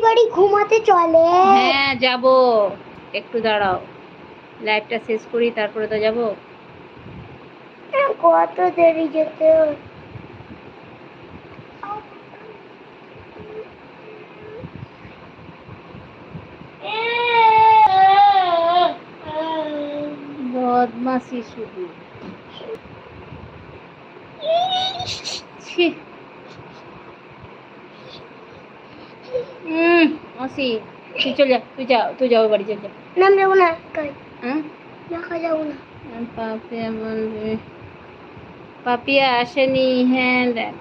বাড়ি ঘুমাতে চলে? হ্যাঁ যাব, একটু দাঁড়াও, লাইভটা শেষ করি তারপরে তো যাব। কত দেরি যেতে? বদমাসি শুধু। ছি, অসি, তুই চল যা, তুই যাও বাড়ি চল যা। না আমি যাবো না, যাবো না। পাপিয়া বলবে, পাপিয়া আসেনি। হ্যাঁ দেখ,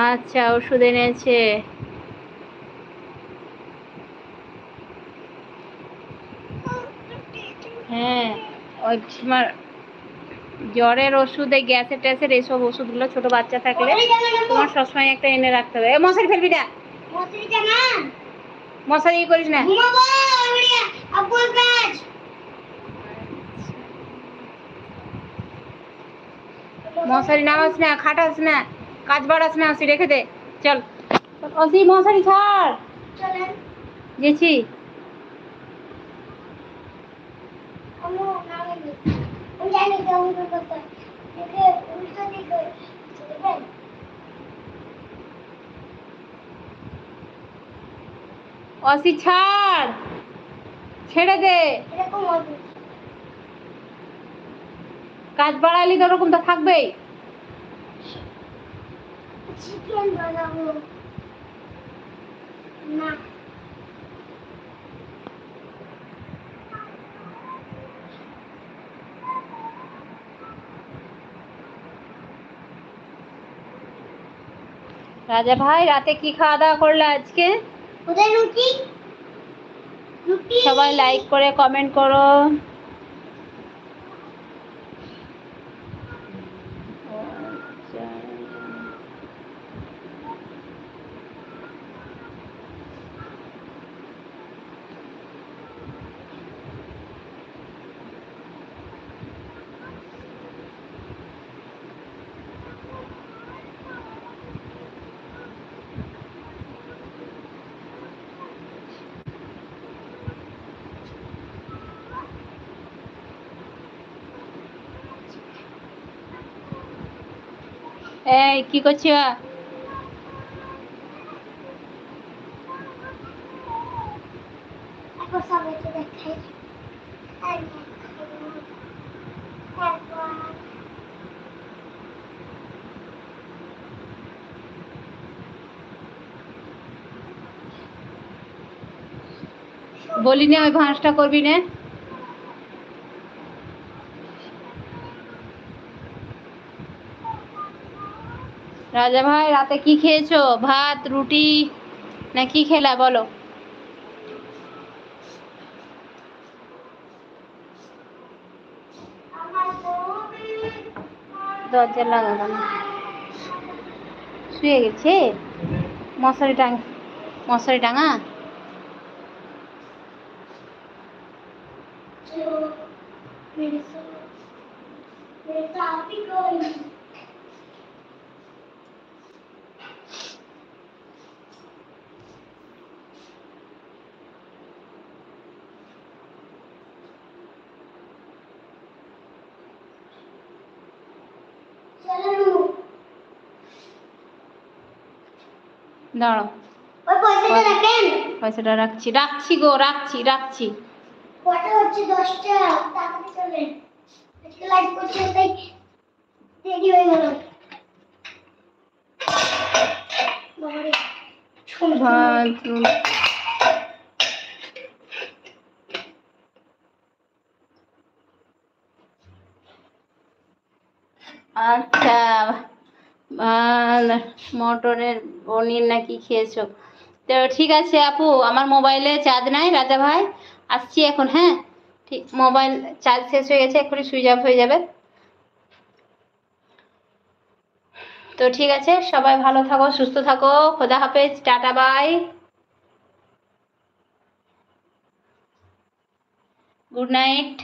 আচ্ছা ওষুধ এনেছে। হ্যাঁ ওই তোমার জ্বরের ওষুধ, গ্যাসের ট্যাসের এইসব ওষুধগুলো ছোট বাচ্চা থাকলে তোমার সবসময় একটা এনে রাখতে হবে। মশারি ফেলবি না, মশারি করিস না। মশারি নামাস না, খাটাস না, কাজ বাড়াস না, অসি রেখে দে। চল অসি, মশারি ছাড়। গেছি। অসি ছাড়, ছেড়ে দে। কাজ বাড়ালি তো ওরকম তো থাকবেই। চিকেন বানাবো না। রাজা ভাই রাতে কি খাওয়া দাওয়া করলে আজকে? কোথায় রুটি? রুটি সবাই লাইক করে কমেন্ট করো। এই কি করছো? বলি না ওই ভাঁজটা করবি না। রাজা ভাই রাতে কি খেয়েছো? ভাত, রুটি না কি খেলা বলো? দরজা লাগাবো না, শুয়ে গেছে। মশারি টাঙা। দাঁড়াও, পয়সাটা রাখছি গো, রাখছি। কটা হচ্ছে? 10টা। তাড়াতাড়ি চলেন, আজকে লাইভ করতে তাই দেরি হয়ে গেল। বাবারে আচ্ছা, মটনের পনির নাকি খেয়েছো? তো ঠিক আছে আপু, আমার মোবাইলে চার্জ নাই। রাজা ভাই আসছি এখন। হ্যাঁ ঠিক, মোবাইল চার্জ শেষ হয়ে গেছে, এক্ষুনি সুইচ অফ হয়ে যাবে। তো ঠিক আছে, সবাই ভালো থাকো, সুস্থ থাকো। খোদা হাফেজ, টাটা, বাই, গুড নাইট।